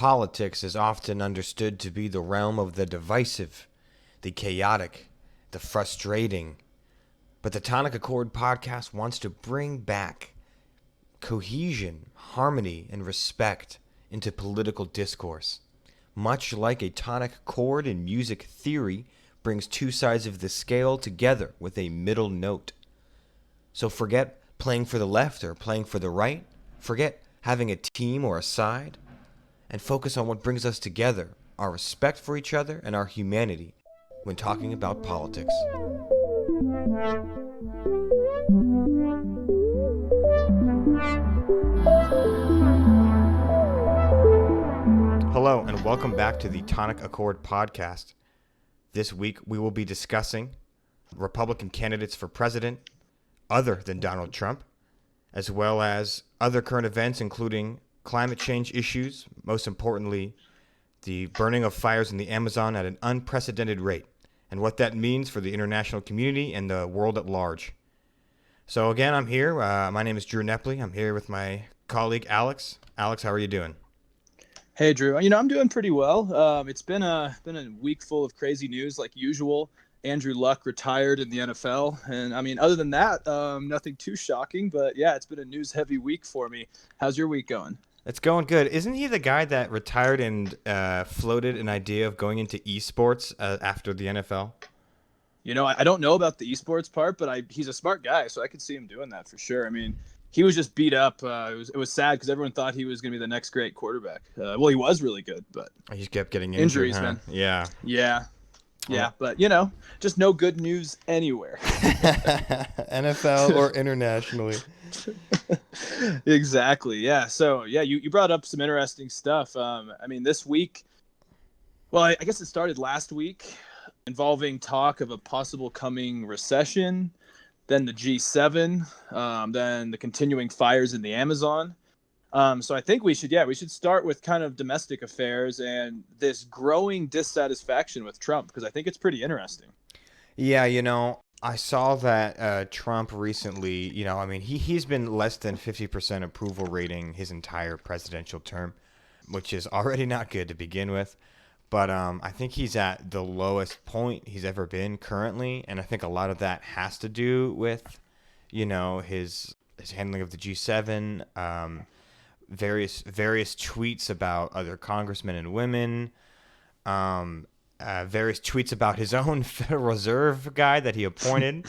Politics is often understood to be the realm of the divisive, the chaotic, the frustrating. But the Tonic Accord podcast wants to bring back cohesion, harmony, and respect into political discourse. Much like a tonic chord in music theory brings two sides of the scale together with a middle note. So forget playing for the left or playing for the right. Forget having a team or a side. And focus on what brings us together, our respect for each other and our humanity when talking about politics. Hello, and welcome back to the Tonic Accord podcast. This week, we will be discussing Republican candidates for president other than Donald Trump, as well as other current events, including climate change issues, most importantly, the burning of fires in the Amazon at an unprecedented rate, and what that means for the international community and the world at large. So again, I'm here. My name is Drew Nepley. I'm here with my colleague, Alex. Alex, how are you doing? Hey, Drew. I'm doing pretty well. It's been a week full of crazy news, like usual. Andrew Luck retired in the NFL, and other than that, nothing too shocking. But yeah, it's been a news-heavy week for me. How's your week going? It's going good. Isn't he the guy that retired and floated an idea of going into esports after the NFL? I don't know about the esports part, but he's a smart guy, so I could see him doing that for sure. He was just beat up. It was sad because everyone thought he was going to be the next great quarterback. Well, he was really good, but he kept getting injuries, huh? man. Yeah. Yeah, but just no good news anywhere. NFL or internationally. Exactly. Yeah. So yeah, you brought up some interesting stuff. This week, well, I guess it started last week, involving talk of a possible coming recession, then the G7, then the continuing fires in the Amazon. So I think we should start with kind of domestic affairs and this growing dissatisfaction with Trump, because I think it's pretty interesting. Yeah, I saw that Trump recently, he's been less than 50% approval rating his entire presidential term, which is already not good to begin with. But I think he's at the lowest point he's ever been currently, and I think a lot of that has to do with, his handling of the G7, various tweets about other congressmen and women, various tweets about his own Federal Reserve guy that he appointed,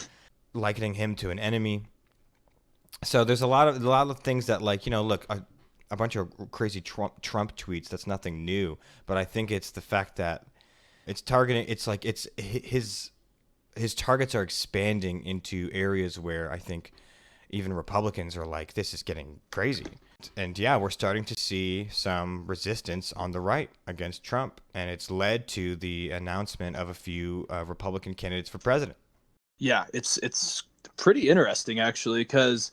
likening him to an enemy. So there's a lot of things that, look, a bunch of crazy Trump tweets. That's nothing new, but I think it's the fact that it's targeting. It's like it's his targets are expanding into areas where I think even Republicans are like, this is getting crazy. And yeah, we're starting to see some resistance on the right against Trump, and it's led to the announcement of a few Republican candidates for president. Yeah, it's pretty interesting, actually, because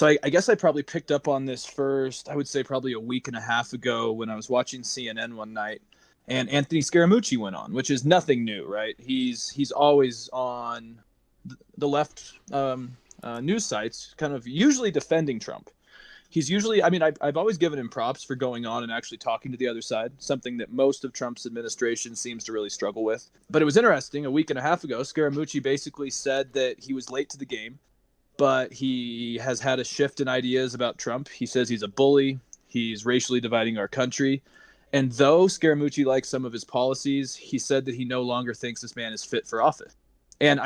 I guess I probably picked up on this first, I would say probably a week and a half ago when I was watching CNN one night, and Anthony Scaramucci went on, which is nothing new, right? He's always on the left news sites, kind of usually defending Trump. He's usually, I've always given him props for going on and actually talking to the other side, something that most of Trump's administration seems to really struggle with. But it was interesting, a week and a half ago, Scaramucci basically said that he was late to the game, but he has had a shift in ideas about Trump. He says he's a bully, he's racially dividing our country. And though Scaramucci likes some of his policies, he said that he no longer thinks this man is fit for office. And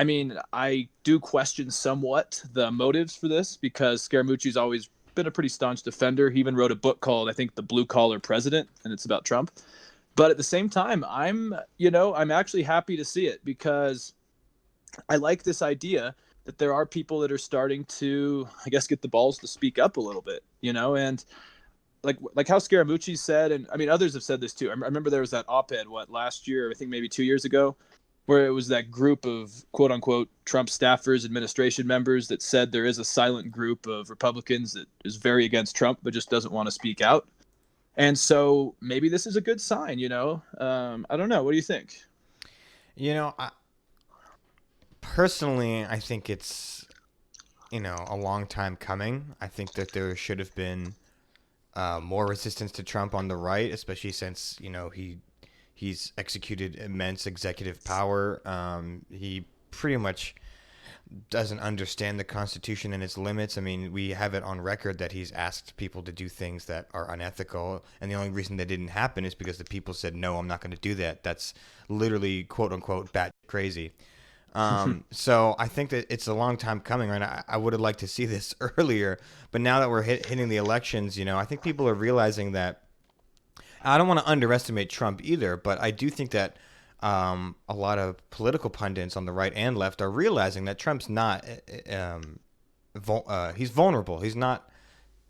I do question somewhat the motives for this, because Scaramucci's always been a pretty staunch defender. He even wrote a book called, I think, The Blue Collar President, and it's about Trump. But at the same time, I'm actually happy to see it, because I like this idea that there are people that are starting to, I guess, get the balls to speak up a little bit, and like how Scaramucci said, and others have said this too. I remember there was that op-ed, last year, I think maybe 2 years ago, where it was that group of quote unquote Trump staffers, administration members, that said there is a silent group of Republicans that is very against Trump, but just doesn't want to speak out. And so maybe this is a good sign, I don't know. What do you think? Personally, I think it's, a long time coming. I think that there should have been more resistance to Trump on the right, especially since he's executed immense executive power. He pretty much doesn't understand the Constitution and its limits. I mean, we have it on record that he's asked people to do things that are unethical, and the only reason that didn't happen is because the people said, no, I'm not going to do that. That's literally, quote unquote, bat crazy. So I think that it's a long time coming, right? I would have liked to see this earlier, but now that we're hitting the elections, I think people are realizing that. I don't want to underestimate Trump either, but I do think that a lot of political pundits on the right and left are realizing that Trump's not. He's vulnerable. He's not.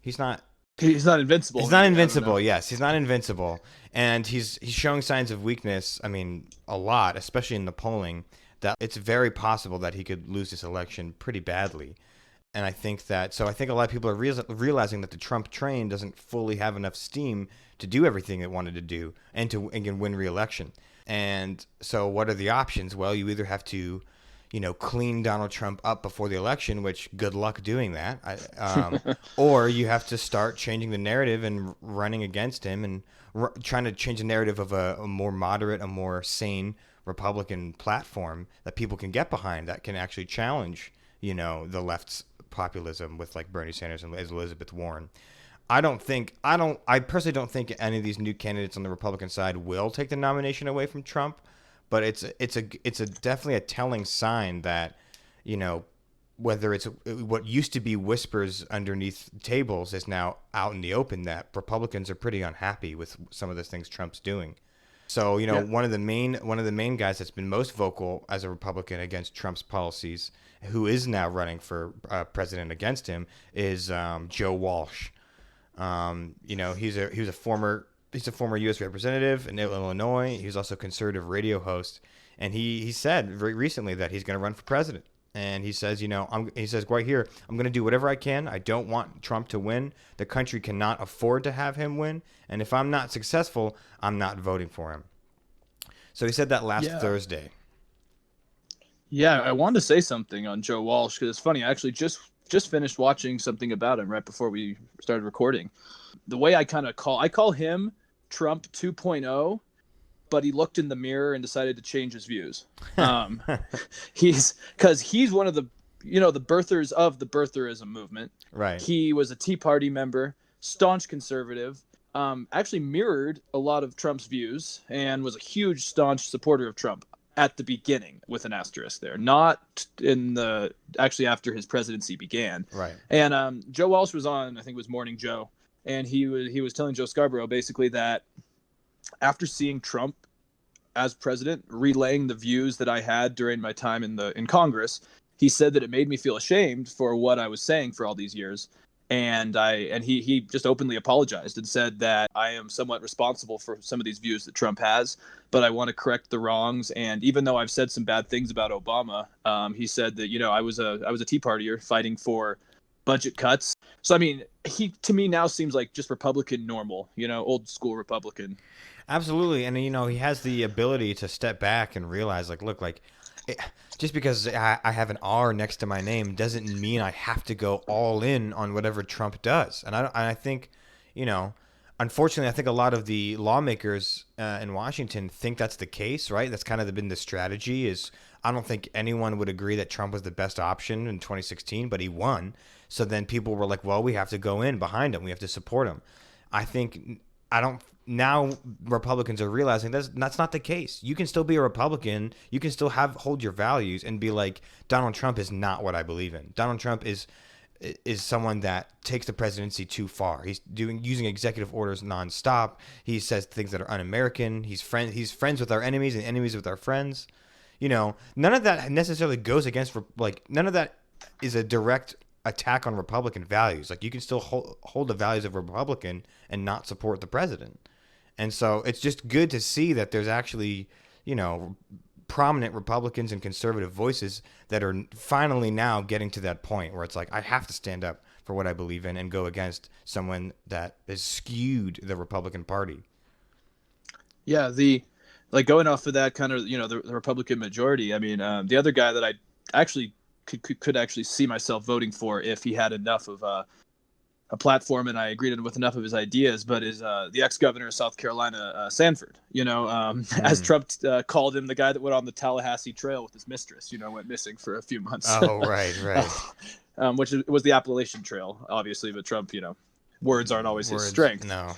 He's not. He's not invincible. He's not invincible. Yes, he's not invincible, and he's showing signs of weakness. I mean, a lot, especially in the polling. That it's very possible that he could lose this election pretty badly. And I think that, so I think a lot of people are realizing that the Trump train doesn't fully have enough steam to do everything it wanted to do and can win re-election. And so what are the options? Well, you either have to, clean Donald Trump up before the election, which good luck doing that. Or you have to start changing the narrative and running against him and trying to change the narrative of a more moderate, a more sane Republican platform that people can get behind, that can actually challenge, the left's populism with like Bernie Sanders and Elizabeth Warren. I personally don't think any of these new candidates on the Republican side will take the nomination away from Trump, but it's definitely a telling sign that, whether it's what used to be whispers underneath tables is now out in the open, that Republicans are pretty unhappy with some of the things Trump's doing. So, one of the main guys that's been most vocal as a Republican against Trump's policies, who is now running for president against him, is Joe Walsh. He's a former U.S. representative in Illinois. He was also a conservative radio host, and he said very recently that he's going to run for president. And he says, he says right here, I'm going to do whatever I can. I don't want Trump to win. The country cannot afford to have him win. And if I'm not successful, I'm not voting for him. So he said that last Thursday. Yeah, I wanted to say something on Joe Walsh because it's funny. I actually just finished watching something about him right before we started recording. The way I call him Trump 2.0, but he looked in the mirror and decided to change his views. He's one of the birthers of the birtherism movement. Right. He was a Tea Party member, staunch conservative, actually mirrored a lot of Trump's views and was a huge staunch supporter of Trump at the beginning, with an asterisk there, not actually after his presidency began. Right. And Joe Walsh was on, I think it was Morning Joe, and he was telling Joe Scarborough basically that after seeing Trump as president relaying the views that I had during my time in Congress, he said that it made me feel ashamed for what I was saying for all these years. And he just openly apologized and said that I am somewhat responsible for some of these views that Trump has, but I want to correct the wrongs. And even though I've said some bad things about Obama, he said that, I was a Tea Partier fighting for budget cuts. So, I mean, he to me now seems like just Republican normal, old school Republican. Absolutely. And, he has the ability to step back and realize, just because I have an R next to my name doesn't mean I have to go all in on whatever Trump does. And I think, unfortunately, I think a lot of the lawmakers in Washington think that's the case, right? That's kind of been the strategy. Is I don't think anyone would agree that Trump was the best option in 2016, but he won. So then people were like, well, we have to go in behind him. We have to support him. Now Republicans are realizing that's not the case. You can still be a Republican. You can still hold your values and be like, Donald Trump is not what I believe in. Donald Trump is someone that takes the presidency too far. He's using executive orders nonstop. He says things that are un-American. He's friends with our enemies and enemies with our friends. None of that necessarily goes against, none of that is a direct attack on Republican values. Like, you can still hold the values of a Republican and not support the president. And so it's just good to see that there's actually, prominent Republicans and conservative voices that are finally now getting to that point where it's like, I have to stand up for what I believe in and go against someone that has skewed the Republican Party. Yeah, going off of that kind of, the Republican majority. I mean, the other guy that I actually could actually see myself voting for if he had enough of a platform, and I agreed with enough of his ideas, but is the ex-governor of South Carolina, Sanford, as Trump called him the guy that went on the Tallahassee Trail with his mistress, went missing for a few months. Oh, right. Which was the Appalachian Trail, obviously, but Trump, words aren't always his strength. No.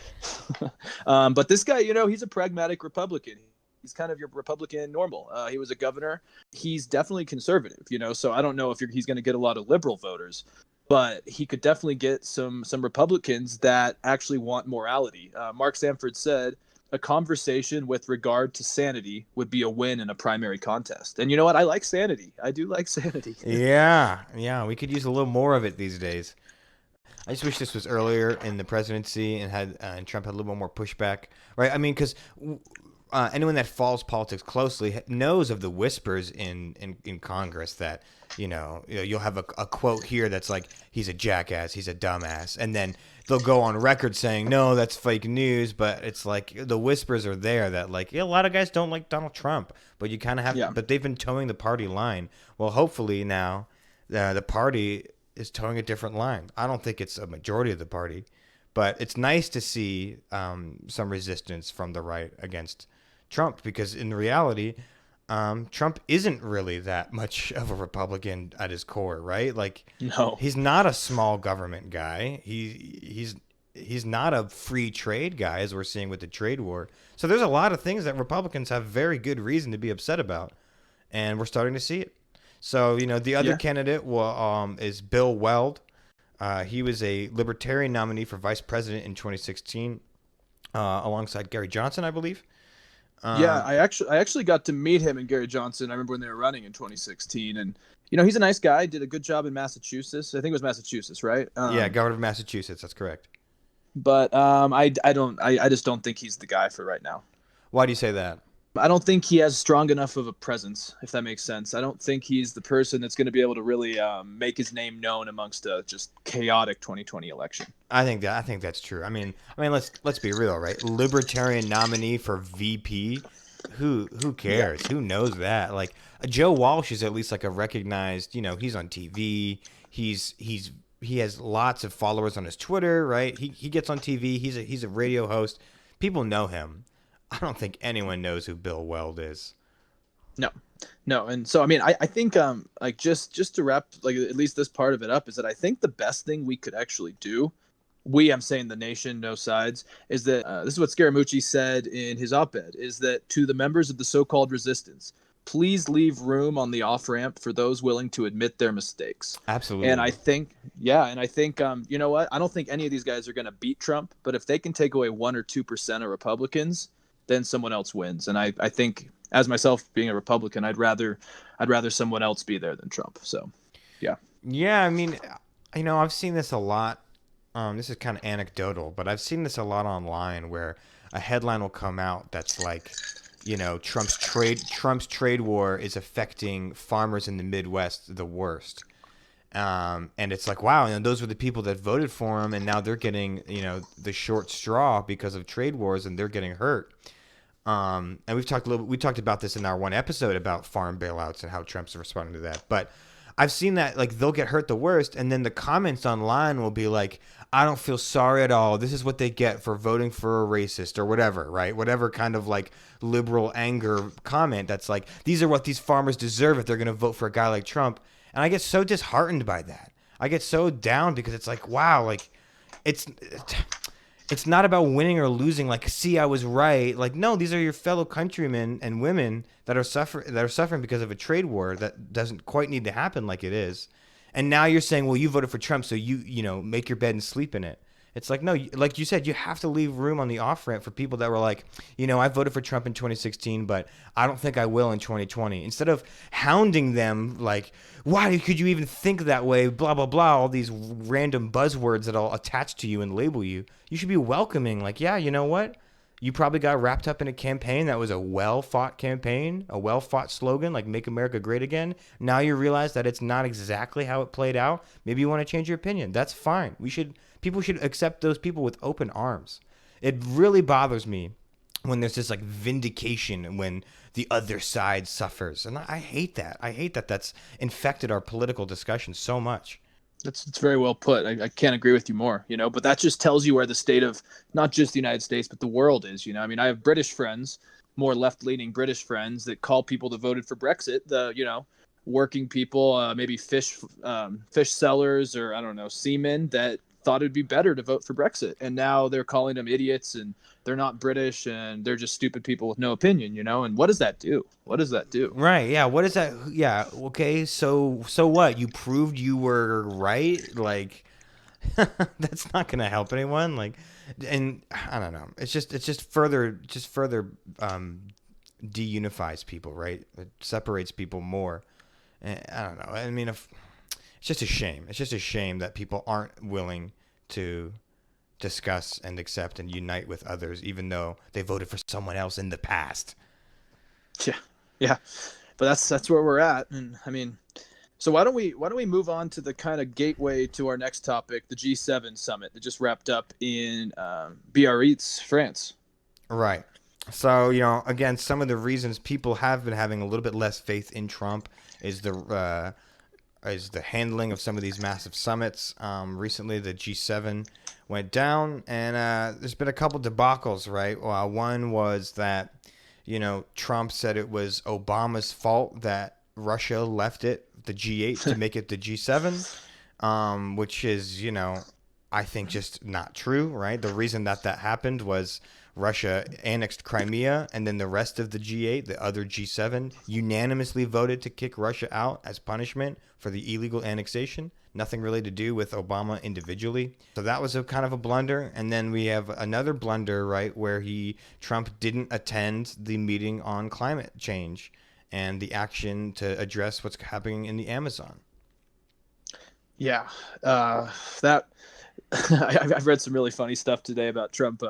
But this guy, he's a pragmatic Republican. He's kind of your Republican normal. He was a governor. He's definitely conservative, so I don't know if he's going to get a lot of liberal voters, but he could definitely get some Republicans that actually want morality. Mark Sanford said a conversation with regard to sanity would be a win in a primary contest. And you know what? I like sanity. I do like sanity. Yeah. We could use a little more of it these days. I just wish this was earlier in the presidency and Trump had a little more pushback, right? I mean, because anyone that follows politics closely knows of the whispers in Congress that you'll have a quote here that's like, he's a jackass, he's a dumbass, and then they'll go on record saying, no, that's fake news. But it's like the whispers are there that a lot of guys don't like Donald Trump, but you kind of have but they've been towing the party line. Well, hopefully now the party is towing a different line. I don't think it's a majority of the party, but it's nice to see some resistance from the right against Trump, because in reality, Trump isn't really that much of a Republican at his core, right? No, he's not a small government guy. He's not a free trade guy, as we're seeing with the trade war. So there's a lot of things that Republicans have very good reason to be upset about, and we're starting to see it. So the other candidate is Bill Weld. He was a Libertarian nominee for vice president in 2016, alongside Gary Johnson, I believe. I actually got to meet him and Gary Johnson. I remember when they were running in 2016, and he's a nice guy. Did a good job in Massachusetts. I think it was Massachusetts, right? Governor of Massachusetts. That's correct. But I just don't think he's the guy for right now. Why do you say that? I don't think he has strong enough of a presence, if that makes sense. I don't think he's the person that's going to be able to really make his name known amongst a just chaotic 2020 election. I think that's true. I mean, let's be real, right? Libertarian nominee for VP, who cares? Yeah. Who knows that? Joe Walsh is at least a recognized. He's on TV. He has lots of followers on his Twitter, right? He gets on TV. He's a radio host. People know him. I don't think anyone knows who Bill Weld is. No. And so, I mean, I think, just to wrap, at least this part of it up, is that I think the best thing we could actually do, I'm saying the nation, no sides, is that, this is what Scaramucci said in his op-ed, is that to the members of the so-called resistance, please leave room on the off-ramp for those willing to admit their mistakes. Absolutely. And I think, you know what? I don't think any of these guys are going to beat Trump, but if they can take away 1 or 2% of Republicans, then someone else wins. And I think, as myself being a Republican, I'd rather someone else be there than Trump. So, yeah. Yeah, I mean, I've seen this a lot. This is kind of anecdotal, but I've seen this a lot online where a headline will come out that's like, Trump's trade war is affecting farmers in the Midwest the worst. And it's like, wow, those were the people that voted for him, and now they're getting, the short straw because of trade wars, and they're getting hurt. And we talked about this in our one episode about farm bailouts and how Trump's responding to that. But I've seen that they'll get hurt the worst, and then the comments online will be like, I don't feel sorry at all. This is what they get for voting for a racist or whatever, right? Whatever kind of liberal anger comment that's like, these are what these farmers deserve if they're going to vote for a guy like Trump. And I get so disheartened by that. I get so down because it's like, wow, it's not about winning or losing. See, I was right. No, these are your fellow countrymen and women that are suffering because of a trade war that doesn't quite need to happen like it is. And now you're saying, well, you voted for Trump, so you make your bed and sleep in it. It's like, no, like you said, you have to leave room on the off-ramp for people that were like, I voted for Trump in 2016, but I don't think I will in 2020. Instead of hounding them why could you even think that way, blah, blah, blah, all these random buzzwords that I'll attach to you and label you. You should be welcoming, yeah, you know what? You probably got wrapped up in a campaign that was a well-fought campaign, a well-fought slogan like Make America Great Again. Now you realize that it's not exactly how it played out. Maybe you want to change your opinion. That's fine. People should accept those people with open arms. It really bothers me when there's this vindication when the other side suffers. And I hate that. I hate that that's infected our political discussion so much. That's very well put. I can't agree with you more, you know, but that just tells you where the state of not just the United States, but the world is, you know. I mean, I have British friends, more left-leaning British friends that call people that voted for Brexit, the, you know, working people, maybe fish sellers or I don't know, seamen that thought it'd be better to vote for Brexit. And now they're calling them idiots and they're not British and they're just stupid people with no opinion, you know? And what does that do? What does that do? Right. Yeah. What is that? Yeah. Okay. So what? You proved you were right. Like, that's not gonna help anyone. Like, and I don't know. It's just further deunifies people. Right. It separates people more. And I don't know. I mean, if it's just a shame. It's just a shame that people aren't willing to discuss and accept and unite with others, even though they voted for someone else in the past. Yeah. Yeah. But that's where we're at. And I mean, so why don't we move on to the kind of gateway to our next topic, the G7 summit that just wrapped up in Biarritz, France. Right. So, again, some of the reasons people have been having a little bit less faith in Trump is the handling of some of these massive summits. Recently, the G7 went down, and there's been a couple debacles, right? Well, one was that, Trump said it was Obama's fault that Russia left it, the G8, to make it the G7, which is, I think just not true, right? The reason that happened was Russia annexed Crimea, and then the rest of the G8, the other G7, unanimously voted to kick Russia out as punishment for the illegal annexation. Nothing really to do with Obama individually. So that was a kind of a blunder. And then we have another blunder, right, where Trump didn't attend the meeting on climate change and the action to address what's happening in the Amazon. Yeah, that I've read some really funny stuff today about Trump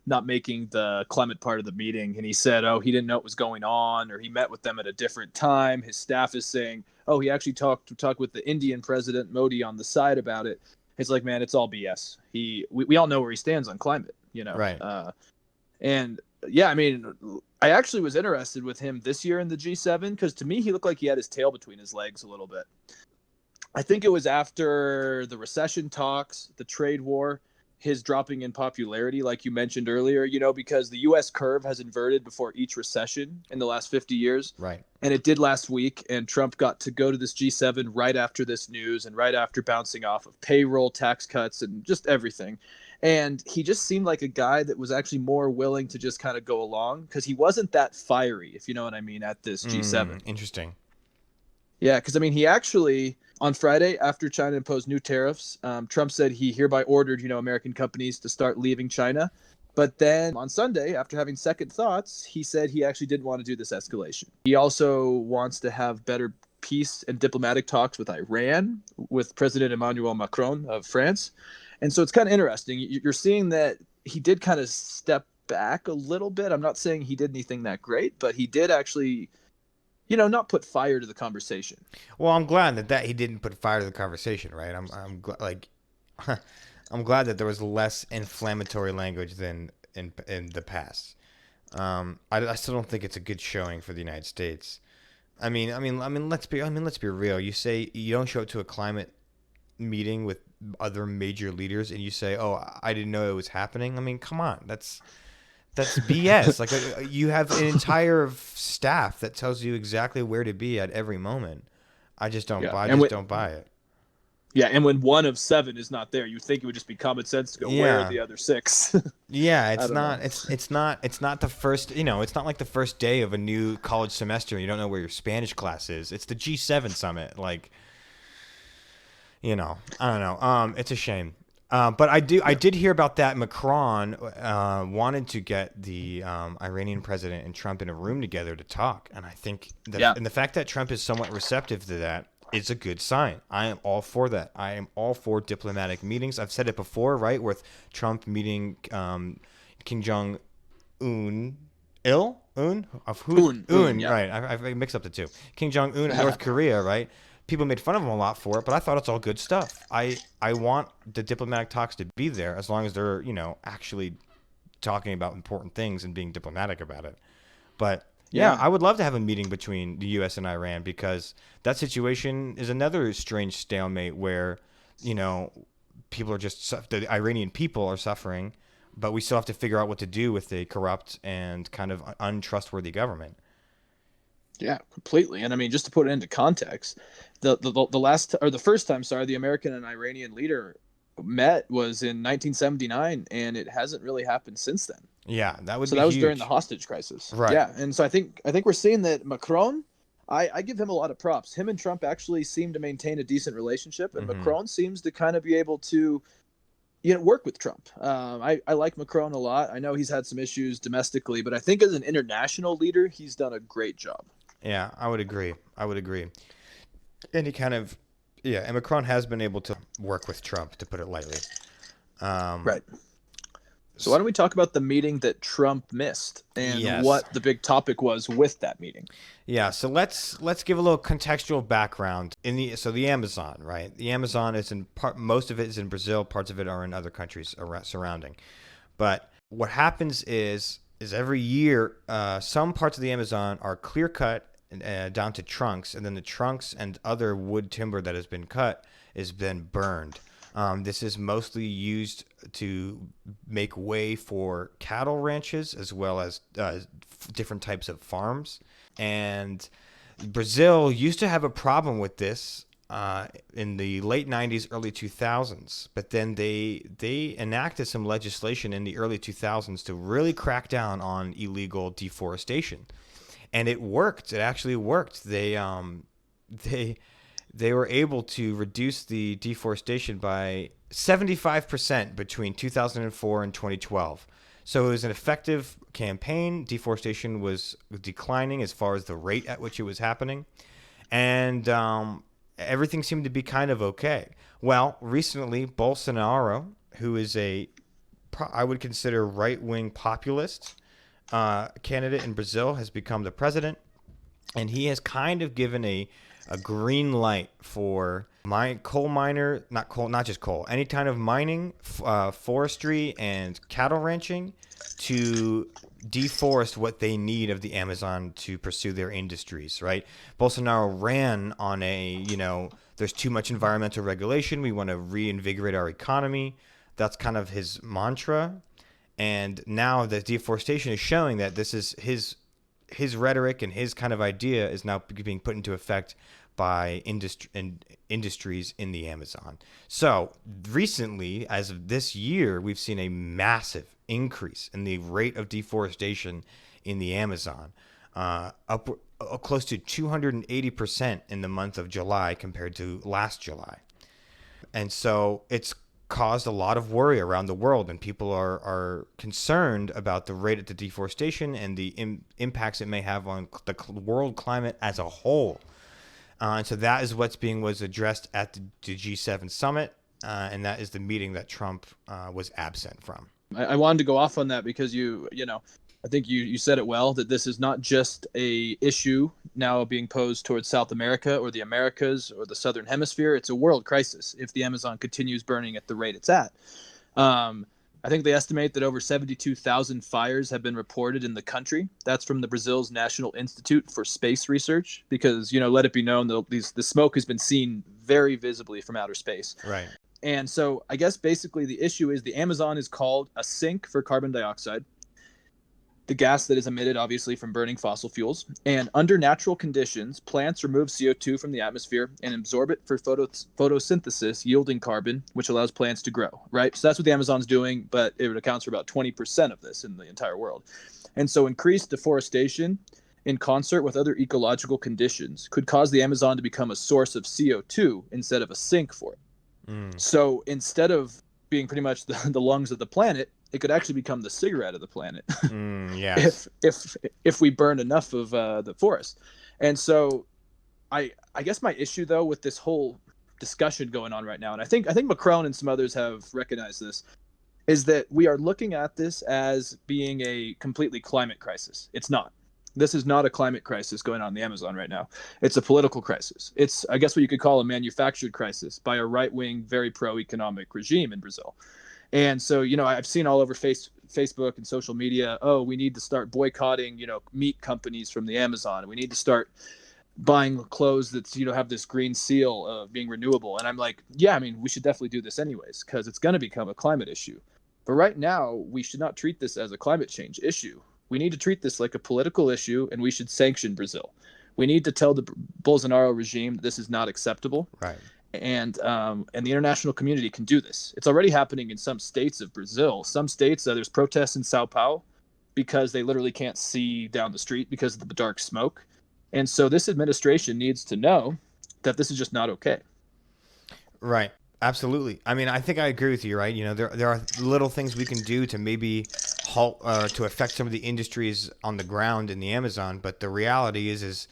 not making the climate part of the meeting, and he said, "Oh, he didn't know what was going on, or he met with them at a different time." His staff is saying, "Oh, he actually talked with the Indian president Modi on the side about it." It's like, man, it's all BS. We all know where he stands on climate, Right. And yeah, I mean, I actually was interested with him this year in the G7 because to me, he looked like he had his tail between his legs a little bit. I think it was after the recession talks, the trade war, his dropping in popularity, like you mentioned earlier, because the U.S. curve has inverted before each recession in the last 50 years. Right. And it did last week. And Trump got to go to this G7 right after this news and right after bouncing off of payroll, tax cuts, and just everything. And he just seemed like a guy that was actually more willing to just kind of go along because he wasn't that fiery, if you know what I mean, at this G7. Interesting. Yeah, because I mean, he actually on Friday, after China imposed new tariffs, Trump said he hereby ordered, American companies to start leaving China. But then on Sunday, after having second thoughts, he said he actually didn't want to do this escalation. He also wants to have better peace and diplomatic talks with Iran, with President Emmanuel Macron of France. And so it's kind of interesting. You're seeing that he did kind of step back a little bit. I'm not saying he did anything that great, but he did actually not put fire to the conversation. Well, I'm glad that he didn't put fire to the conversation, right? I'm I'm glad that there was less inflammatory language than in the past. I still don't think it's a good showing for the United States. I mean, let's be real. You say you don't show up to a climate meeting with other major leaders, and you say, "Oh, I didn't know it was happening." I mean, come on, that's BS. Like you have an entire staff that tells you exactly where to be at every moment. I just don't buy. Don't buy it. Yeah, and when one of seven is not there, you think it would just be common sense to go, where are the other six? Yeah, it's not. It's not the first. It's not like the first day of a new college semester. And you don't know where your Spanish class is. It's the G7 summit. Like, I don't know. It's a shame. But I did hear about that. Macron wanted to get the Iranian president and Trump in a room together to talk, and I think and the fact that Trump is somewhat receptive to that is a good sign. I am all for that. I am all for diplomatic meetings. I've said it before, right? With Trump meeting Kim Jong Un. Un, yeah. Right? I mixed up the two. Kim Jong Un in North Korea, right? People made fun of him a lot for it, but I thought it's all good stuff. I want the diplomatic talks to be there as long as they're, actually talking about important things and being diplomatic about it. But yeah, I would love to have a meeting between the U.S. and Iran because that situation is another strange stalemate where people are the Iranian people are suffering, but we still have to figure out what to do with a corrupt and kind of untrustworthy government. Yeah, completely. And I mean, just to put it into context, the first time, the American and Iranian leader met was in 1979, and it hasn't really happened since then. Yeah, that would So be that was huge. during the hostage crisis. Right. Yeah, and so I think we're seeing that Macron. I give him a lot of props. Him and Trump actually seem to maintain a decent relationship, and Macron seems to kind of be able to, work with Trump. I like Macron a lot. I know he's had some issues domestically, but I think as an international leader, he's done a great job. Yeah, I would agree. And and Macron has been able to work with Trump, to put it lightly. Right. So why don't we talk about the meeting that Trump missed and what the big topic was with that meeting? Yeah, so let's give a little contextual background the Amazon, right? The Amazon is most of it is in Brazil, parts of it are in other countries surrounding. But what happens is every year some parts of the Amazon are clear cut down to trunks, and then the trunks and other wood timber that has been cut is then burned. This is mostly used to make way for cattle ranches as well as different types of farms. And Brazil used to have a problem with this in the late 90s, early 2000s. But then they enacted some legislation in the early 2000s to really crack down on illegal deforestation. And it worked. It actually worked. They were able to reduce the deforestation by 75% between 2004 and 2012. So it was an effective campaign. Deforestation was declining as far as the rate at which it was happening. And everything seemed to be kind of okay. Well, recently, Bolsonaro, who is I would consider right-wing populist candidate in Brazil, has become the president. And he has kind of given a green light for not just coal, any kind of mining, forestry, and cattle ranching to deforest what they need of the Amazon to pursue their industries, right? Bolsonaro ran on there's too much environmental regulation. We want to reinvigorate our economy. That's kind of his mantra. And now the deforestation is showing that this is his rhetoric and his kind of idea is now being put into effect by industries in the Amazon. So recently, as of this year, we've seen a massive increase in the rate of deforestation in the Amazon, up close to 280% in the month of July compared to last July. And so it's caused a lot of worry around the world, and people are concerned about the rate of the deforestation and the impacts it may have on the world climate as a whole. And so that is was addressed at the G7 summit, and that is the meeting that Trump was absent from. I wanted to go off on that because I think you said it well, that this is not just a issue now being posed towards South America or the Americas or the Southern Hemisphere. It's a world crisis if the Amazon continues burning at the rate it's at. I think they estimate that over 72,000 fires have been reported in the country. That's from the Brazil's National Institute for Space Research, because, let it be known that the smoke has been seen very visibly from outer space. Right. And so I guess basically the issue is the Amazon is called a sink for carbon dioxide, the gas that is emitted obviously from burning fossil fuels. And under natural conditions, plants remove CO2 from the atmosphere and absorb it for photosynthesis, yielding carbon, which allows plants to grow, right? So that's what the Amazon's doing, but it accounts for about 20% of this in the entire world. And so increased deforestation in concert with other ecological conditions could cause the Amazon to become a source of CO2 instead of a sink for it. So instead of being pretty much the lungs of the planet, it could actually become the cigarette of the planet. Yes. if we burn enough of the forest. And so I guess my issue though with this whole discussion going on right now, and I think Macron and some others have recognized this, is that we are looking at this as being a completely climate crisis. It's not. This is not a climate crisis going on in the Amazon right now. It's a political crisis. It's, I guess, what you could call a manufactured crisis by a right-wing, very pro-economic regime in Brazil. And so, I've seen all over Facebook and social media, we need to start boycotting, meat companies from the Amazon. We need to start buying clothes that's, have this green seal of being renewable. And I'm like, yeah, I mean, we should definitely do this anyways, because it's going to become a climate issue. But right now, we should not treat this as a climate change issue. We need to treat this like a political issue, and we should sanction Brazil. We need to tell the Bolsonaro regime that this is not acceptable. Right. And the international community can do this. It's already happening in some states of Brazil. Some states, there's protests in Sao Paulo because they literally can't see down the street because of the dark smoke. And so this administration needs to know that this is just not okay. Right. Absolutely. I mean, I think I agree with you, right? There are little things we can do to maybe halt to affect some of the industries on the ground in the Amazon, but the reality is it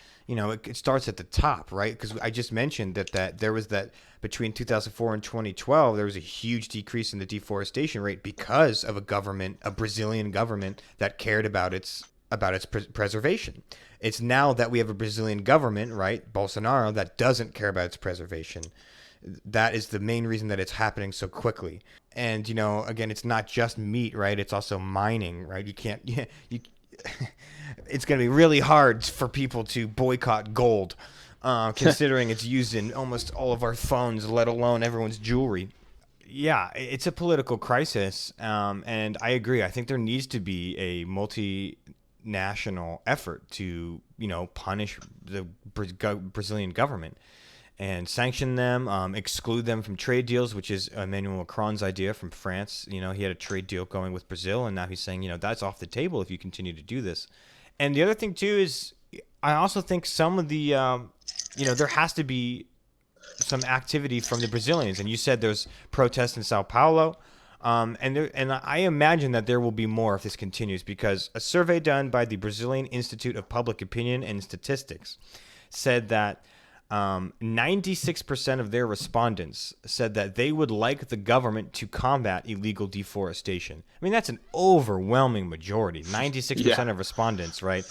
starts at the top, right? Because I just mentioned that there was that between 2004 and 2012, there was a huge decrease in the deforestation rate because of a Brazilian government that cared about its preservation. It's now that we have a Brazilian government, right, Bolsonaro, that doesn't care about its preservation. That is the main reason that it's happening so quickly. And, again, it's not just meat, right? It's also mining, right? It's going to be really hard for people to boycott gold, considering it's used in almost all of our phones, let alone everyone's jewelry. Yeah, it's a political crisis. And I agree. I think there needs to be a multinational effort to, punish the Brazilian government and sanction them, exclude them from trade deals, which is Emmanuel Macron's idea from France. He had a trade deal going with Brazil, and now he's saying, that's off the table if you continue to do this. And the other thing, too, is I also think some of the, there has to be some activity from the Brazilians. And you said there's protests in Sao Paulo. And I imagine that there will be more if this continues, because a survey done by the Brazilian Institute of Public Opinion and Statistics said that 96% of their respondents said that they would like the government to combat illegal deforestation. I mean, that's an overwhelming majority, 96% of respondents, right?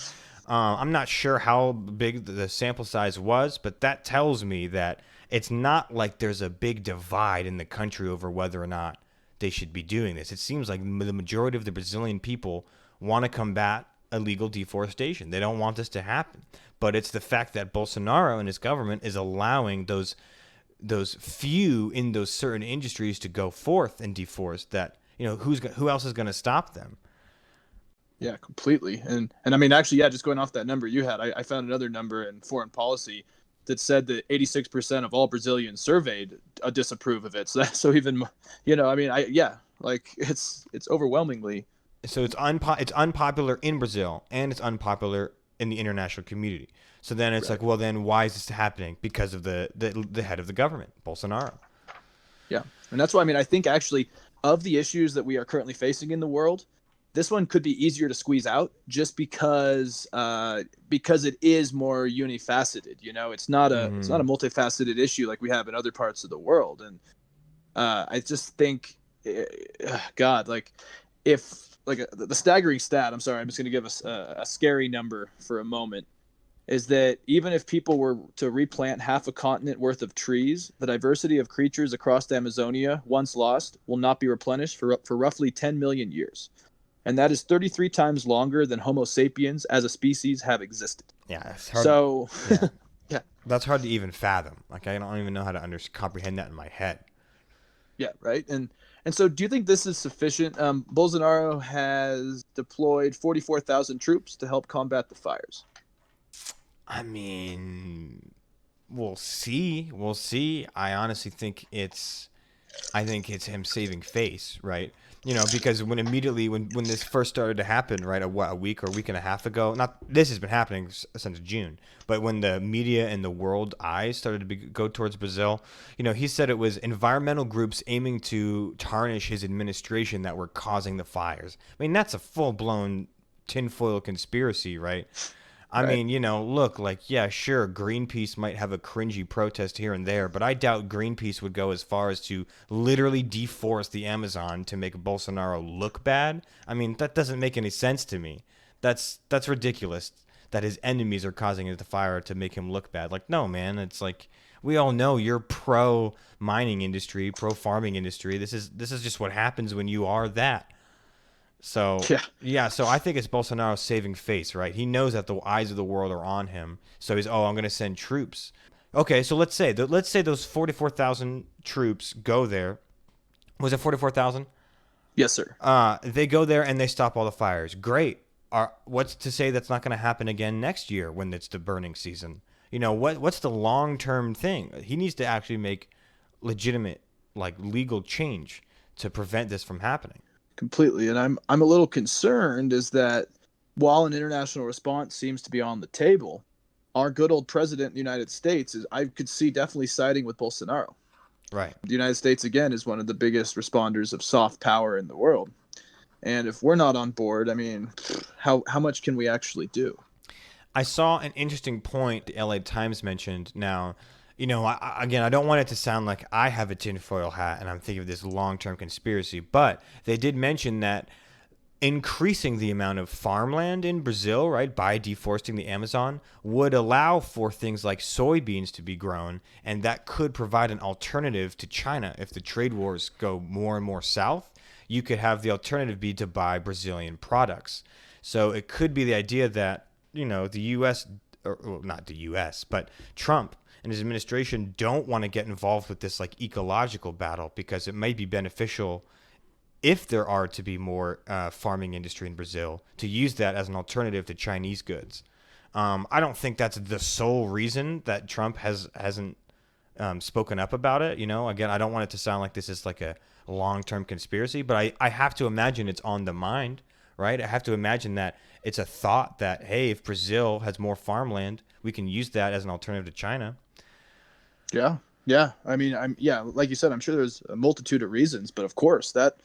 I'm not sure how big the sample size was, but that tells me that it's not like there's a big divide in the country over whether or not they should be doing this. It seems like the majority of the Brazilian people want to combat illegal deforestation. They don't want this to happen. But it's the fact that Bolsonaro and his government is allowing those few in those certain industries to go forth and deforest that, who else is going to stop them? Yeah, completely. And I mean, actually, just going off that number you had, I found another number in foreign policy that said that 86% of all Brazilians surveyed disapprove of it. So even, it's overwhelmingly. So it's unpopular in Brazil, and it's unpopular in the international community. So then it's like, well, then why is this happening? Because of the head of the government, Bolsonaro. Yeah, and that's why, I think actually of the issues that we are currently facing in the world, this one could be easier to squeeze out just because it is more unifaceted. It's not a multifaceted issue like we have in other parts of the world. And I just think, God, the staggering stat, I'm sorry, I'm just going to give us a scary number for a moment, is that even if people were to replant half a continent worth of trees, the diversity of creatures across the Amazonia, once lost, will not be replenished for roughly 10 million years. And that is 33 times longer than Homo sapiens as a species have existed. Yeah, it's hard. So, yeah. That's hard to even fathom. I don't even know how to comprehend that in my head. Yeah, right. And so do you think this is sufficient? Bolsonaro has deployed 44,000 troops to help combat the fires. I mean, we'll see. We'll see. I honestly think it's him saving face, right? Because when this first started to happen, right, a week or a week and a half ago, this has been happening since June, but when the media and the world eyes started to go towards Brazil, he said it was environmental groups aiming to tarnish his administration that were causing the fires. I mean, that's a full-blown tinfoil conspiracy, right? I mean, look, sure, Greenpeace might have a cringy protest here and there, but I doubt Greenpeace would go as far as to literally deforest the Amazon to make Bolsonaro look bad. I mean, that doesn't make any sense to me. That's ridiculous that his enemies are causing the fire to make him look bad. No, man, it's like, we all know you're pro mining industry, pro farming industry. This is just what happens when you are that. So Yeah. yeah, so I think it's Bolsonaro's saving face, right? He knows that the eyes of the world are on him, so he's I'm going to send troops. Okay, so let's say those 44,000 troops go there. Was it 44,000? Yes, sir. They go there and they stop all the fires. Great. What's to say that's not going to happen again next year when it's the burning season? What's the long-term thing? He needs to actually make legitimate, like, legal change to prevent this from happening. Completely. And I'm a little concerned is that while an international response seems to be on the table, our good old president of the United States I could see definitely siding with Bolsonaro. Right. The United States, again, is one of the biggest responders of soft power in the world. And if we're not on board, I mean, how much can we actually do? I saw an interesting point the LA Times mentioned. Now, I don't want it to sound like I have a tinfoil hat and I'm thinking of this long-term conspiracy, but they did mention that increasing the amount of farmland in Brazil, right, by deforesting the Amazon, would allow for things like soybeans to be grown, and that could provide an alternative to China. If the trade wars go more and more south, you could have the alternative be to buy Brazilian products. So it could be the idea that, the U.S., or well, not the U.S., but Trump and his administration don't want to get involved with this like ecological battle because it might be beneficial if there are to be more farming industry in Brazil, to use that as an alternative to Chinese goods. I don't think that's the sole reason that Trump hasn't spoken up about it. Again, I don't want it to sound like this is like a long-term conspiracy, but I have to imagine it's on the mind, right? I have to imagine that it's a thought that, hey, if Brazil has more farmland, we can use that as an alternative to China. Yeah. Yeah. I mean, like you said, I'm sure there's a multitude of reasons, but of course that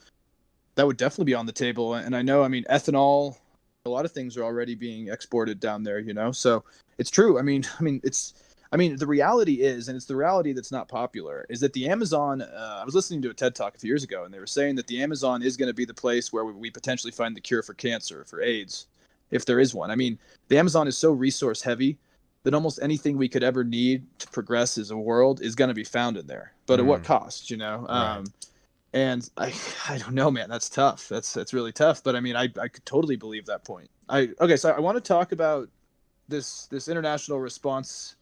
would definitely be on the table. And I know, I mean, ethanol, a lot of things are already being exported down there, so it's true. I mean, the reality is, and it's the reality that's not popular, is that the Amazon, I was listening to a TED Talk a few years ago, and they were saying that the Amazon is going to be the place where we potentially find the cure for cancer, for AIDS, if there is one. I mean, the Amazon is so resource heavy that almost anything we could ever need to progress as a world is going to be found in there. But at what cost, Right. And I don't know, man. That's tough. That's really tough. But I mean, I could totally believe that point. So I want to talk about this international response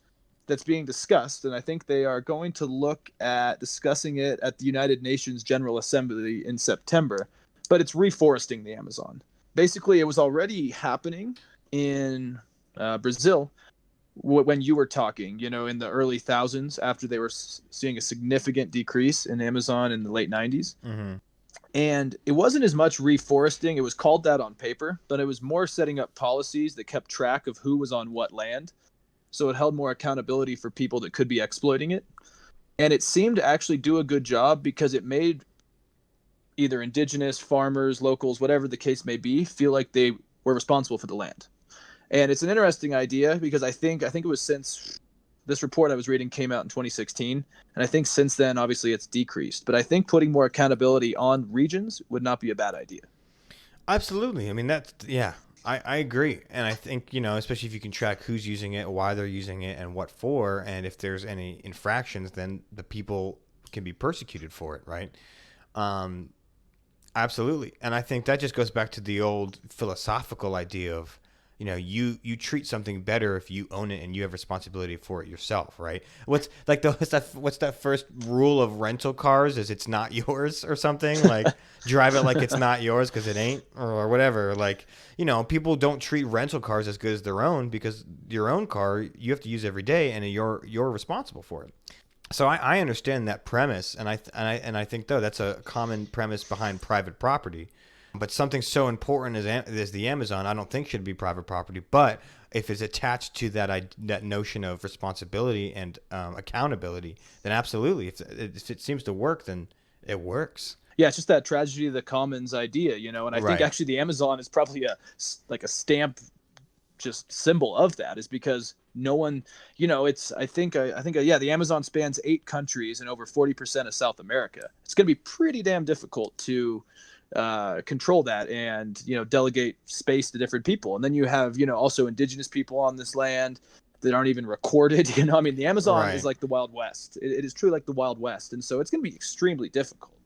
that's being discussed, and I think they are going to look at discussing it at the United Nations General Assembly in September. But it's reforesting the Amazon. Basically, it was already happening in Brazil when you were talking, in the early thousands, after they were seeing a significant decrease in Amazon in the late 90s. Mm-hmm. And it wasn't as much reforesting. It was called that on paper, but it was more setting up policies that kept track of who was on what land. So it held more accountability for people that could be exploiting it. And it seemed to actually do a good job because it made either indigenous farmers, locals, whatever the case may be, feel like they were responsible for the land. And it's an interesting idea because I think it was since this report I was reading came out in 2016. And I think since then, obviously, it's decreased. But I think putting more accountability on regions would not be a bad idea. Absolutely. I mean, I agree. And I think, especially if you can track who's using it, why they're using it, and what for. And if there's any infractions, then the people can be persecuted for it, right? Absolutely. And I think that just goes back to the old philosophical idea of, you treat something better if you own it and you have responsibility for it yourself, right? What's that first rule of rental cars is it's not yours or something? Like drive it like it's not yours because it ain't or whatever. Like, people don't treat rental cars as good as their own because your own car you have to use every day and you're responsible for it. So I understand that premise, and I think though that's a common premise behind private property. But something so important as the Amazon, I don't think should be private property. But if it's attached to that notion of responsibility and accountability, then absolutely. If it seems to work, then it works. Yeah, it's just that tragedy of the commons idea, And I think actually the Amazon is probably a stamp, just symbol of that, is because no one, I think the Amazon spans 8 countries and over 40% of South America. It's going to be pretty damn difficult to control that and delegate space to different people. And then you have also indigenous people on this land that aren't even recorded. The Amazon is like the Wild West. It is truly like the Wild West, and so it's going to be extremely difficult.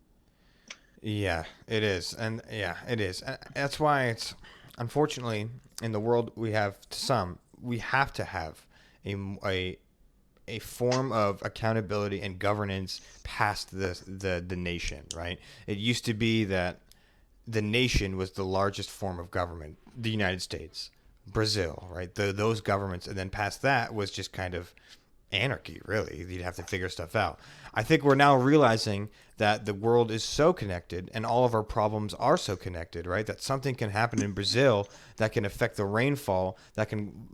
Yeah, it is. And yeah, it is. And that's why it's unfortunately in the world we have to have a, a, a form of accountability and governance past the nation, right? It used to be that the nation was the largest form of government, the United States, Brazil, right? Those governments, and then past that was just kind of anarchy, really. You'd have to figure stuff out. I think we're now realizing that the world is so connected and all of our problems are so connected, right? That something can happen in Brazil that can affect the rainfall, that can,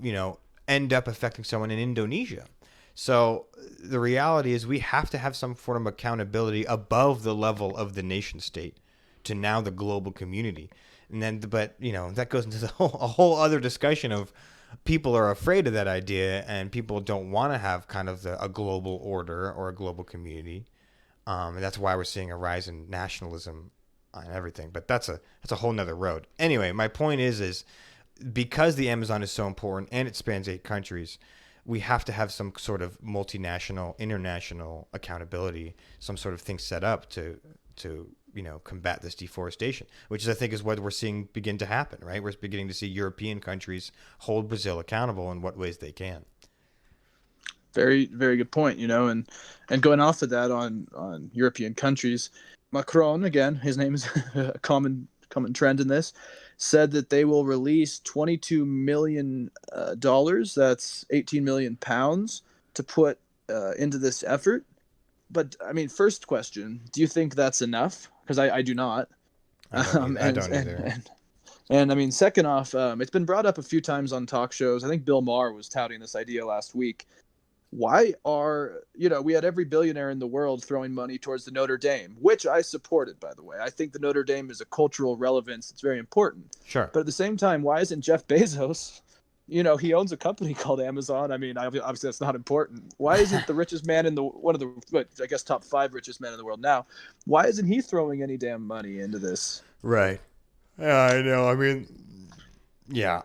end up affecting someone in Indonesia. So the reality is we have to have some form of accountability above the level of the nation state to now the global community. And then, but that goes into a whole other discussion of people are afraid of that idea, and people don't want to have kind of a global order or a global community. And that's why we're seeing a rise in nationalism and everything. But that's a whole nother road. Anyway, my point is because the Amazon is so important and it spans 8 countries, we have to have some sort of multinational, international accountability, some sort of thing set up to combat this deforestation, which is, I think, is what we're seeing begin to happen, right? We're beginning to see European countries hold Brazil accountable in what ways they can. Very, very good point. And going off of that on European countries, Macron, again, his name is a common trend in this, said that they will release $22 million, that's 18 million pounds, to put into this effort. But I mean, first question: do you think that's enough? Because I do not. I don't either. And I mean, second off, it's been brought up a few times on talk shows. I think Bill Maher was touting this idea last week. Why we had every billionaire in the world throwing money towards the Notre Dame, which I supported, by the way. I think the Notre Dame is a cultural relevance. It's very important. Sure. But at the same time, why isn't Jeff Bezos, he owns a company called Amazon. I mean, obviously that's not important. Why isn't the richest man one of the, I guess, top 5 richest men in the world now? Why isn't he throwing any damn money into this? Right. Yeah, I know. I mean, yeah,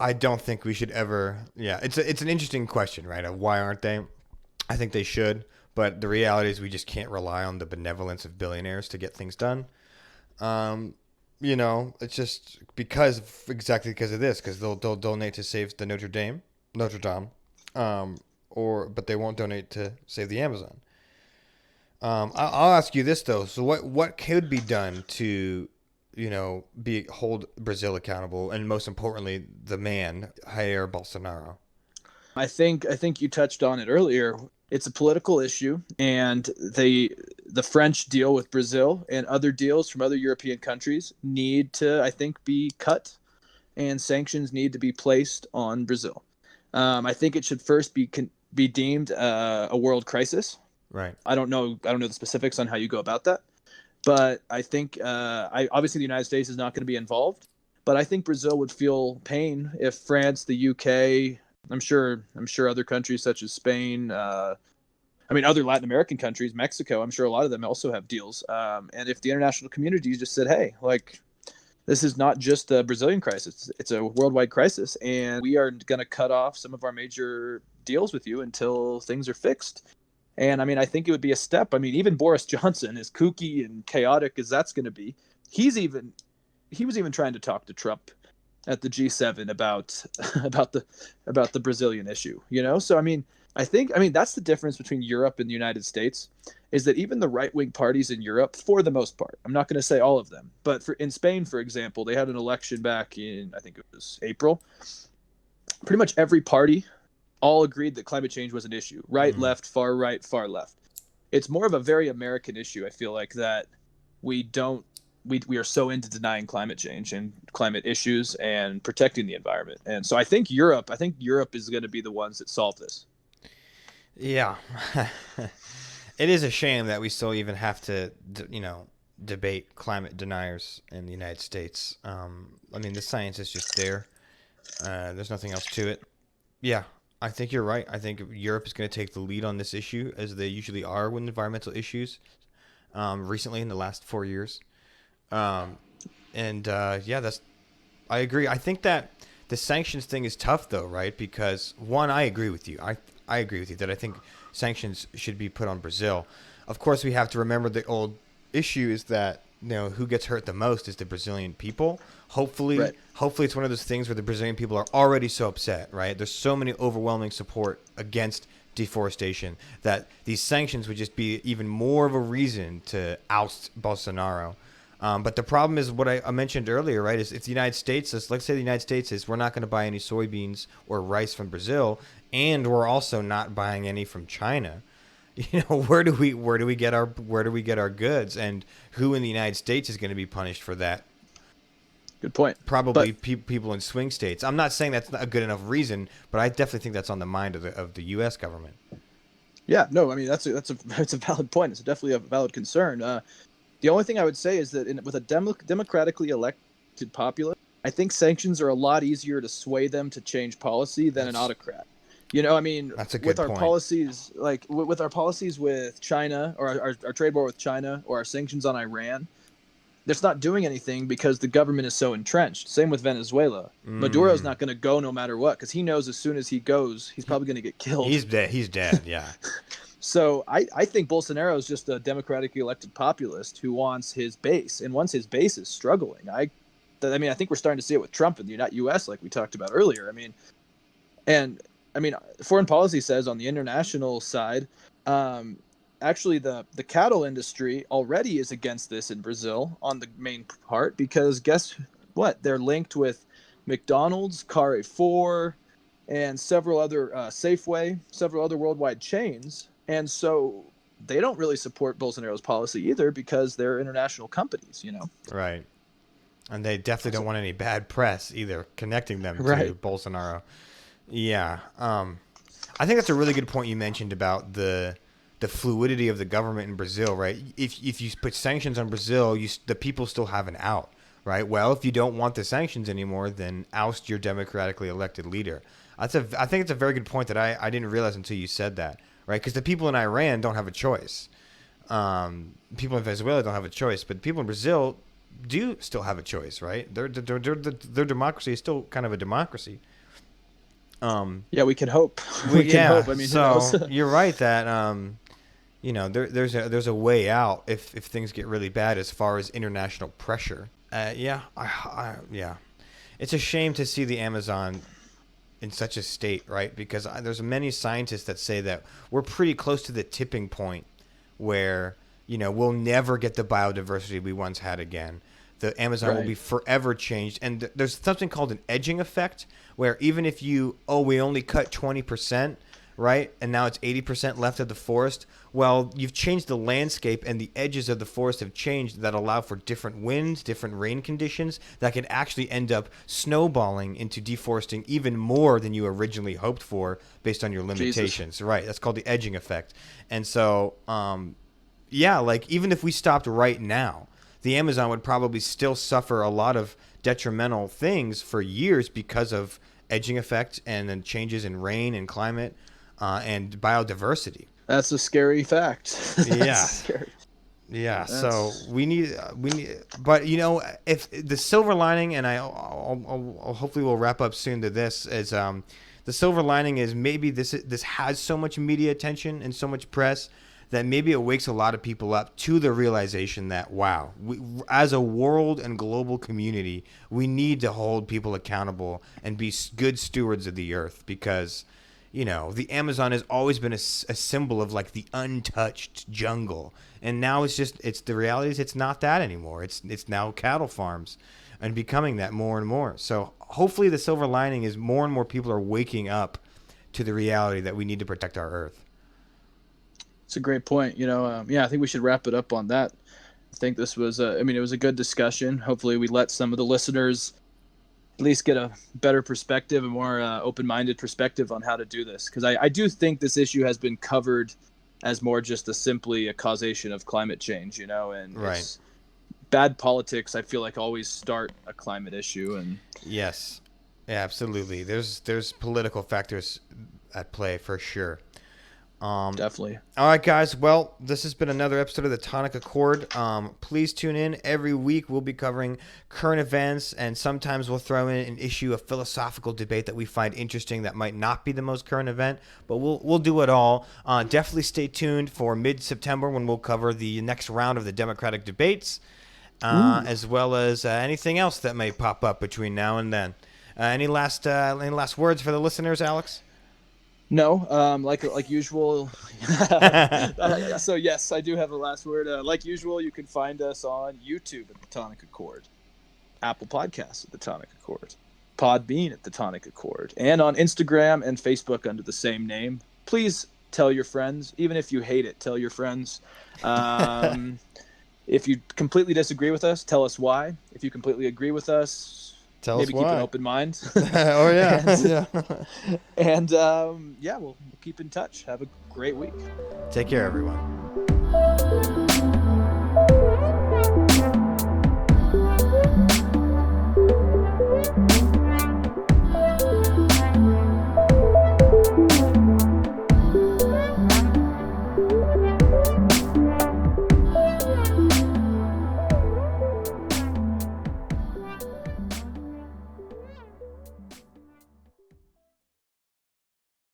I don't think we should ever. Yeah, it's an interesting question, right? Of why aren't they? I think they should, but the reality is we just can't rely on the benevolence of billionaires to get things done. It's just exactly because of this, because they'll donate to save the Notre Dame, but they won't donate to save the Amazon. I'll ask you this though. So what could be done to hold Brazil accountable, and most importantly, the man Jair Bolsonaro? I think you touched on it earlier. It's a political issue, and the French deal with Brazil and other deals from other European countries need to, I think, be cut, and sanctions need to be placed on Brazil. I think it should first be deemed a world crisis. Right. I don't know the specifics on how you go about that. But I think obviously the United States is not going to be involved. But I think Brazil would feel pain if France, the UK, I'm sure other countries such as Spain, other Latin American countries, Mexico, I'm sure a lot of them also have deals. And if the international community just said, hey, this is not just a Brazilian crisis, it's a worldwide crisis, and we are going to cut off some of our major deals with you until things are fixed. And I mean, I think it would be a step. I mean, even Boris Johnson, as kooky and chaotic as that's going to be, he was even trying to talk to Trump at the G7 about the Brazilian issue. So I think that's the difference between Europe and the United States, is that even the right-wing parties in Europe, for the most part, I'm not going to say all of them, but in Spain, for example, they had an election back in, I think it was April. Pretty much every party all agreed that climate change was an issue. Right, left, far right, far left. It's more of a very American issue, I feel like, that we are so into denying climate change and climate issues and protecting the environment. And so I think Europe is going to be the ones that solve this. Yeah. It is a shame that we still even have to, debate climate deniers in the United States. The science is just there. There's nothing else to it. Yeah. I think you're right. I think Europe is going to take the lead on this issue, as they usually are with environmental issues, recently in the last 4 years. I agree. I think that the sanctions thing is tough, though, right? Because, one, I agree with you. I agree with you that I think sanctions should be put on Brazil. Of course, we have to remember the old issue is that, who gets hurt the most is the Brazilian people. Hopefully, Right. hopefully it's one of those things where the Brazilian people are already so upset, right? There's so many overwhelming support against deforestation that these sanctions would just be even more of a reason to oust Bolsonaro. But the problem is what I mentioned earlier, right? Is if the United States, let's say the United States is, we're not going to buy any soybeans or rice from Brazil, and we're also not buying any from China. Where do we get our goods, and who in the United States is going to be punished for that? Good point. Probably people in swing states. I'm not saying that's not a good enough reason, but I definitely think that's on the mind of the U.S. government. Yeah, no, I mean that's a valid point. It's definitely a valid concern. The only thing I would say is that with a democratically elected populace, I think sanctions are a lot easier to sway them to change policy than an autocrat. I mean, that's a good with our point. policies, like with our policies with China, or our trade war with China, or our sanctions on Iran, that's not doing anything because the government is so entrenched. Same with Venezuela. Maduro's not going to go no matter what, because he knows as soon as he goes, he's probably going to get killed. He's dead, yeah. So I think Bolsonaro is just a democratically elected populist who wants his base, and once his base is struggling, I think we're starting to see it with Trump in the U.S., like we talked about earlier. Foreign policy says on the international side, actually the cattle industry already is against this in Brazil on the main part, because guess what? They're linked with McDonald's, Carrefour, and several other Safeway, several other worldwide chains. And so they don't really support Bolsonaro's policy either because they're international companies, Right. And they definitely don't want any bad press either connecting them to Bolsonaro. Yeah. I think that's a really good point you mentioned about the fluidity of the government in Brazil, right? If you put sanctions on Brazil, the people still have an out, right? Well, if you don't want the sanctions anymore, then oust your democratically elected leader. I think it's a very good point that I didn't realize until you said that, right? Because the people in Iran don't have a choice. People in Venezuela don't have a choice, but people in Brazil do still have a choice, right? Their democracy is still kind of a democracy. Yeah, we can hope. We can hope. I mean, so you're right that there's a way out if things get really bad as far as international pressure. Yeah, it's a shame to see the Amazon in such a state, right? Because there's many scientists that say that we're pretty close to the tipping point where we'll never get the biodiversity we once had again. The Amazon will be forever changed. And there's something called an edging effect, where even if we only cut 20%, right, and now it's 80% left of the forest, well, you've changed the landscape, and the edges of the forest have changed that allow for different winds, different rain conditions that can actually end up snowballing into deforesting even more than you originally hoped for based on your limitations. Jesus. Right, that's called the edging effect. And so, even if we stopped right now, the Amazon would probably still suffer a lot of detrimental things for years because of edging effect and then changes in rain and climate and biodiversity. That's a scary fact. Yeah. Scary. Yeah. So we need, but if the silver lining, and I'll hopefully we'll wrap up soon to this, is the silver lining is maybe this has so much media attention and so much press that maybe it wakes a lot of people up to the realization that, wow, as a world and global community, we need to hold people accountable and be good stewards of the earth, because, the Amazon has always been a symbol of like the untouched jungle. And now the reality is it's not that anymore. It's now cattle farms and becoming that more and more. So hopefully the silver lining is more and more people are waking up to the reality that we need to protect our earth. It's a great point. I think we should wrap it up on that. I think this was it was a good discussion. Hopefully we let some of the listeners at least get a better perspective, a more open-minded perspective on how to do this. Because I do think this issue has been covered as more just simply a causation of climate change, and it's bad politics, I feel like, always start a climate issue. And yes, yeah, absolutely. There's political factors at play for sure. Definitely. All right, guys. Well, this has been another episode of the Tonic Accord. Please tune in every week. We'll be covering current events, and sometimes we'll throw in an issue of philosophical debate that we find interesting that might not be the most current event, but we'll do it all. Definitely stay tuned for mid-September when we'll cover the next round of the Democratic debates, as well as anything else that may pop up between now and then. Any last words for the listeners, Alex? No, like usual. So yes, I do have a last word. Like usual, you can find us on YouTube at the Tonic Accord, Apple Podcasts at the Tonic Accord, Podbean at the Tonic Accord, and on Instagram and Facebook under the same name. Please tell your friends, even if you hate it. Tell your friends. If you completely disagree with us, tell us why. If you completely agree with us, maybe keep an open mind. Oh yeah. And we'll keep in touch. Have a great week. Take care, everyone.